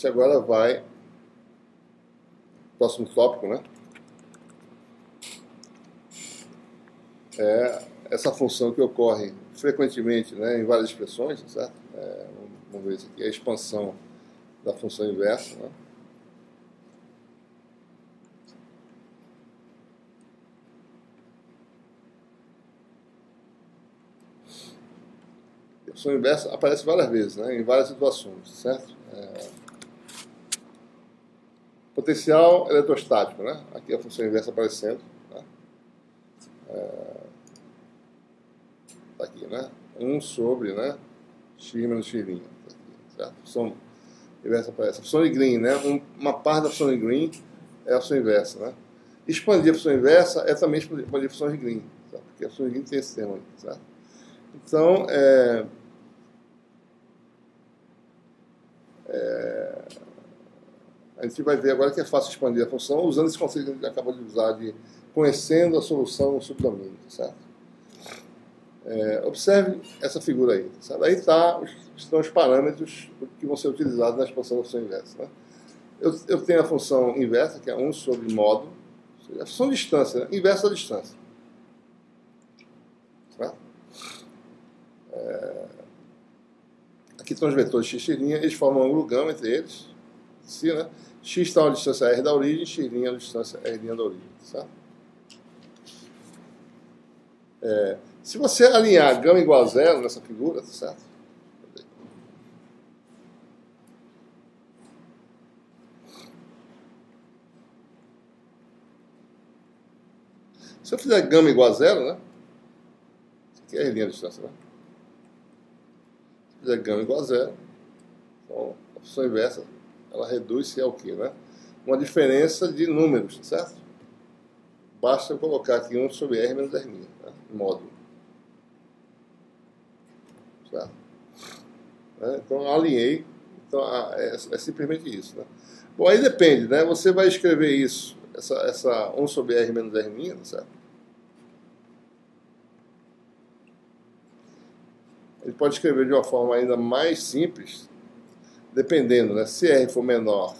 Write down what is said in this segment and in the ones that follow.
gente agora vai próximo tópico, né? É essa função que ocorre frequentemente, né, em várias expressões, certo? Vamos ver isso aqui, a expansão da função inversa, né? A função inversa aparece várias vezes, né, em várias situações, certo? Potencial eletrostático, né? Aqui a função inversa aparecendo, né? Tá aqui, né? 1 sobre, né, x menos x', certo? A função inversa aparece. A função de Green, né? Uma parte da função de Green é a função inversa, né? Expandir a função inversa é também expandir a função de Green, certo? Porque a função de Green tem esse termo aqui, certo? Então, a gente vai ver agora que é fácil expandir a função usando esse conceito que a gente acabou de usar de conhecendo a solução no subdomínio, certo? Observe essa figura aí, certo? Aí estão os parâmetros que vão ser utilizados na expansão da função inversa, né? Eu tenho a função inversa, que é 1 sobre módulo, ou seja, a função de distância, né? Inversa da distância, certo? Aqui estão os vetores x, eles formam um ângulo gama entre eles, né? X está a distância r da origem, x' a distância r' da origem, certo? Se você alinhar gama igual a zero nessa figura, certo? Se eu fizer gama igual a zero, né? Isso aqui é r' a distância, né? Se eu fizer gama igual a zero, então a função inversa, ela reduz-se ao quê, né? Uma diferença de números, certo? Basta eu colocar aqui 1 sobre r menos r', né? Módulo. Certo? Então, eu alinhei. Então, é simplesmente isso, né? Bom, aí depende, né? Você vai escrever isso, essa 1 sobre r menos r', certo? Ele pode escrever de uma forma ainda mais simples, dependendo, né? Se r for menor,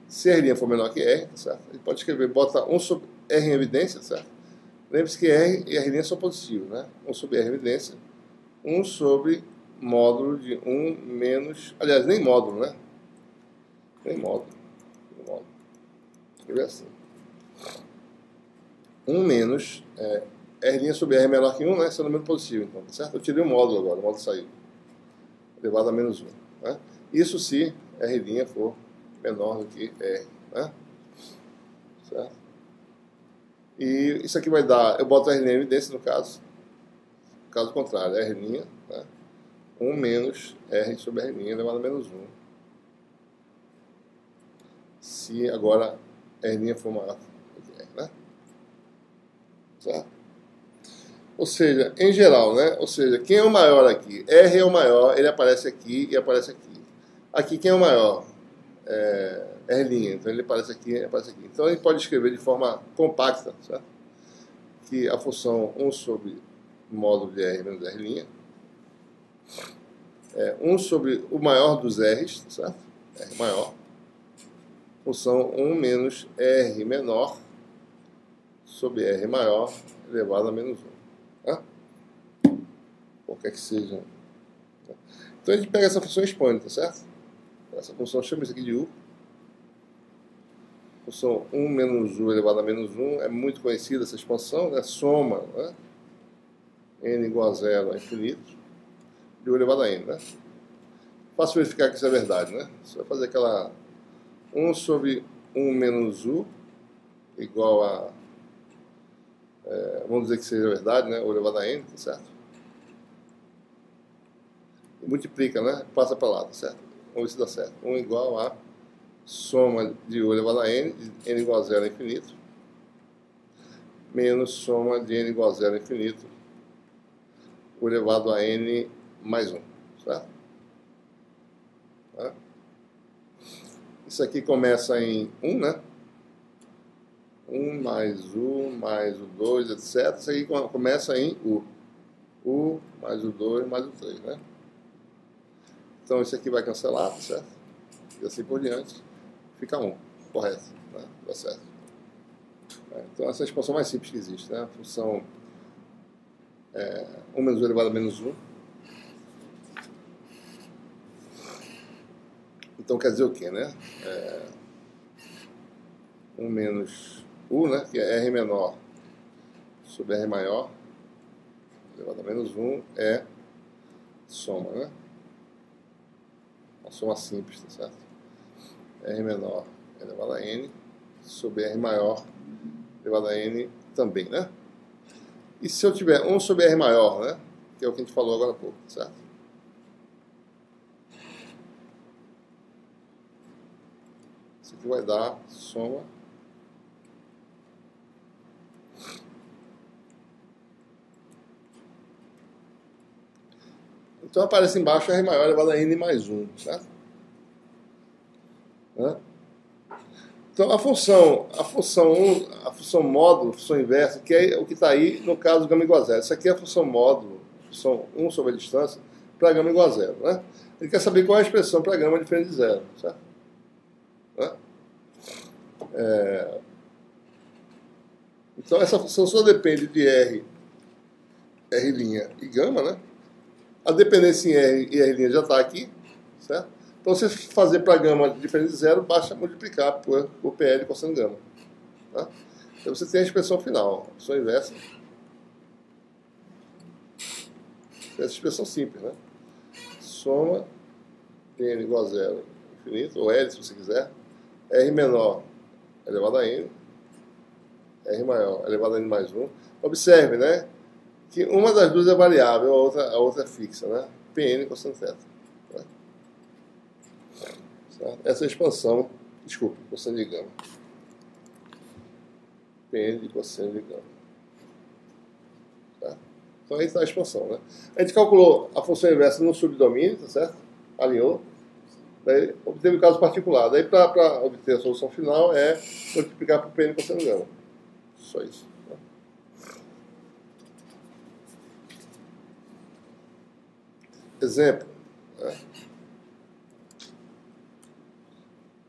se r' for menor que r, certo? Ele pode escrever, bota 1 sobre r em evidência, certo? Lembre-se que r e r' são positivos, né? 1 sobre r em evidência, 1 sobre módulo de 1 menos... Aliás, nem módulo, né? Nem módulo. Escrever assim. 1 menos r' sobre r menor que 1, né? Esse é o número positivo, então, certo? Eu tirei o módulo agora, o módulo saiu. Elevado a menos 1. Né? Isso se r' for menor do que r, né? Certo? E isso aqui vai dar... Eu boto r' em evidência, no caso. No caso contrário, r', né? 1 menos r sobre r' elevado a menos 1. Se agora r' for maior do que r, né? Certo? Ou seja, em geral, né? Ou seja, quem é o maior aqui? R é o maior, ele aparece aqui e aparece aqui. Aqui quem é o maior? R', então ele aparece aqui e aparece aqui. Então a gente pode escrever de forma compacta, certo? Que a função 1 sobre módulo de r menos r' é 1 sobre o maior dos r's, certo? R maior. Função 1 menos r menor sobre r maior elevado a menos 1. Tá? Qualquer que seja. Então a gente pega essa função e expande, tá certo? Essa função, chama isso aqui de u. Função 1 menos u elevado a menos 1 é muito conhecida essa expansão, né? Soma, né? N igual a 0 a infinito de u elevado a n, né? Fácil verificar que isso é verdade, né? Você vai fazer aquela 1 sobre 1 menos u igual a vamos dizer que seja verdade, né? U elevado a n, tá certo? E multiplica, né? Passa para lá, tá certo? Vamos ver se dá certo. 1 igual a soma de u elevado a n, de n igual a 0 a infinito, menos soma de n igual a 0 a infinito, u elevado a n mais 1, certo? Tá? Isso aqui começa em 1, né? 1 mais u mais o 2, etc. Isso aqui começa em u. U mais o 2 mais o 3, né? Então isso aqui vai cancelar, tá certo? e assim por diante, fica 1, correto, né? Dá certo. Então essa é a expansão mais simples que existe, né? A função 1 menos u elevado a menos 1. Então quer dizer o quê, né? 1 menos u, né? Que é r menor sobre r maior, elevado a menos 1, é soma, né? Uma soma simples, tá certo? R menor elevado a n sobre r maior elevado a n também, né? E se eu tiver 1 sobre r maior, né? Que é o que a gente falou agora há pouco, certo? Isso aqui vai dar soma então aparece embaixo r maior elevado a n mais 1, certo? Né? Então a função módulo, a função inversa, que é o que está aí no caso do gama igual a zero. Isso aqui é a função módulo, a função 1 sobre a distância, para gama igual a zero. Né? Ele quer saber qual é a expressão para gama diferente de zero. Certo? Né? Então essa função só depende de R' e gama, né? A dependência em R e R' já está aqui, certo? Então, se você fazer para gama diferente de zero, basta multiplicar por PL cosseno gama. Tá? Então, você tem a expressão final, a função inversa. Essa expressão simples, né? Soma de n igual a zero, infinito, ou L, se você quiser, R menor elevado a n, R maior elevado a n mais 1. Observe, né? Que uma das duas é variável, a outra é fixa, né? Pn cosseno θ. Né? Essa é a expansão, desculpa, cosseno de gama. Pn de cosseno de gama. Tá? Então aí está a expansão, né? A gente calculou a função inversa no subdomínio, tá certo? Alinhou. Daí obteve o caso particular. Daí para obter a solução final é multiplicar por Pn cosseno gama. Só isso. Tá? Exemplo. Né?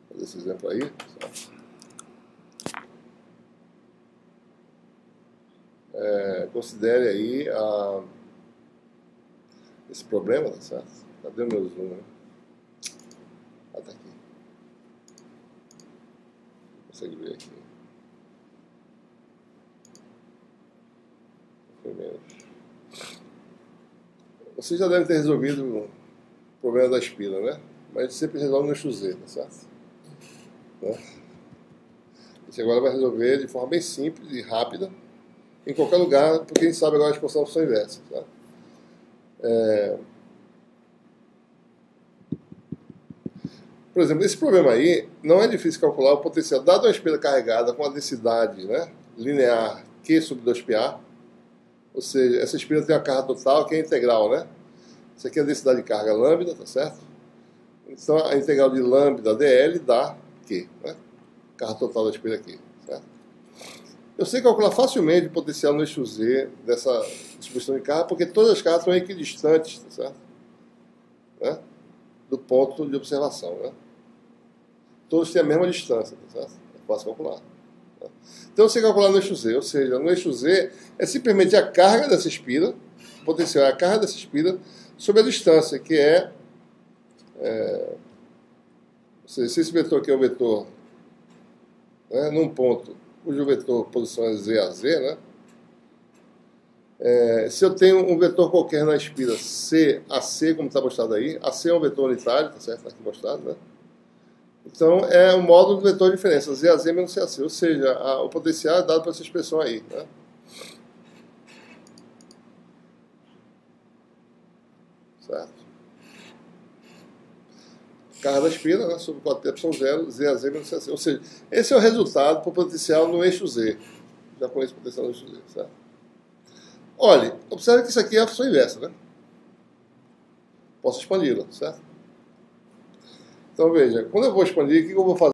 Vou fazer esse exemplo aí. Certo? Considere aí esse problema, tá certo? Cadê o meu zoom? Né? Ah, tá aqui. Consegue ver aqui. Primeiro. Vocês já devem ter resolvido o problema da espira, né? Mas a gente sempre resolve no eixo Z, tá certo? Né? A gente agora vai resolver de forma bem simples e rápida, em qualquer lugar, porque a gente sabe agora a expansão da função inversa. Tá? Por exemplo, nesse problema aí, não é difícil calcular o potencial, dado uma espira carregada com a densidade, né, linear Q sobre 2πa, ou seja, essa espira tem uma carga total que é integral, né? Isso aqui é a densidade de carga lambda, tá certo? Então a integral de lambda dl dá Q, né? Carga total da espira aqui, certo? Eu sei calcular facilmente o potencial no eixo Z dessa distribuição de carga, porque todas as cargas são equidistantes, tá certo? Né? Do ponto de observação, né? Todos têm a mesma distância, tá certo? É fácil calcular. Tá? Então, você calcular no eixo Z, ou seja, no eixo Z é simplesmente a carga dessa espira, o potencial é a carga dessa espira sobre a distância, que ou seja, se esse vetor aqui é o vetor, né, num ponto cujo vetor posição é Z a Z, né? Se eu tenho um vetor qualquer na espira C a C, como está mostrado aí, AC é um vetor unitário, tá certo? Está aqui mostrado, né? Então, é o módulo do vetor de diferença, Z a Z menos C a C, ou seja, o potencial é dado por essa expressão aí, né? Certo? Carga da espira, né, sobre 4πε0, Z a Z menos C a C, ou seja, esse é o resultado por potencial no eixo Z. Já conheço o potencial no eixo Z, certo? Olhe, observe que isso aqui é a função inversa, né? Posso expandi-la, certo? Então veja, quando eu vou expandir, o que eu vou fazer?